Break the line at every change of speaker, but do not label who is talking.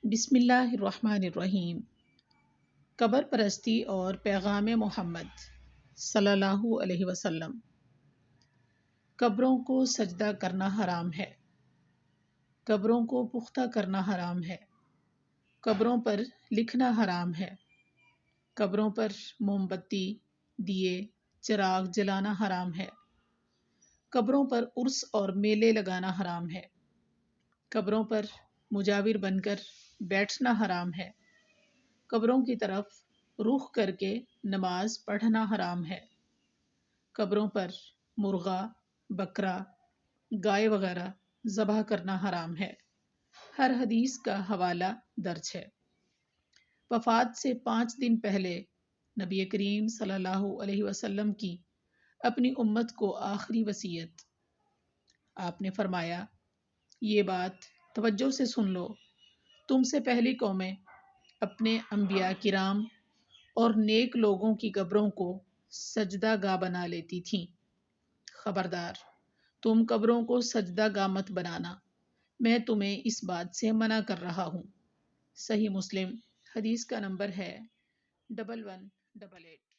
بسم اللہ الرحمن الرحیم۔ قبر پرستی اور پیغام محمد صلی اللہ علیہ وسلم۔ قبروں کو سجدہ کرنا حرام ہے، قبروں کو پختہ کرنا حرام ہے، قبروں پر لکھنا حرام ہے، قبروں پر موم بتی، دیے، چراغ جلانا حرام ہے، قبروں پر عرس اور میلے لگانا حرام ہے، قبروں پر مجاور بن کر بیٹھنا حرام ہے، قبروں کی طرف رخ کر کے نماز پڑھنا حرام ہے، قبروں پر مرغا، بکرا، گائے وغیرہ ذبح کرنا حرام ہے۔ ہر حدیث کا حوالہ درج ہے۔ وفات سے 5 دن پہلے نبی کریم صلی اللہ علیہ وسلم کی اپنی امت کو آخری وصیت۔ آپ نے فرمایا، یہ بات توجہ سے سن لو، تم سے پہلی قومیں اپنے انبیاء کرام اور نیک لوگوں کی قبروں کو سجدہ گاہ بنا لیتی تھیں۔ خبردار، تم قبروں کو سجدہ گاہ مت بنانا، میں تمہیں اس بات سے منع کر رہا ہوں۔ صحیح مسلم، حدیث کا نمبر ہے 1188۔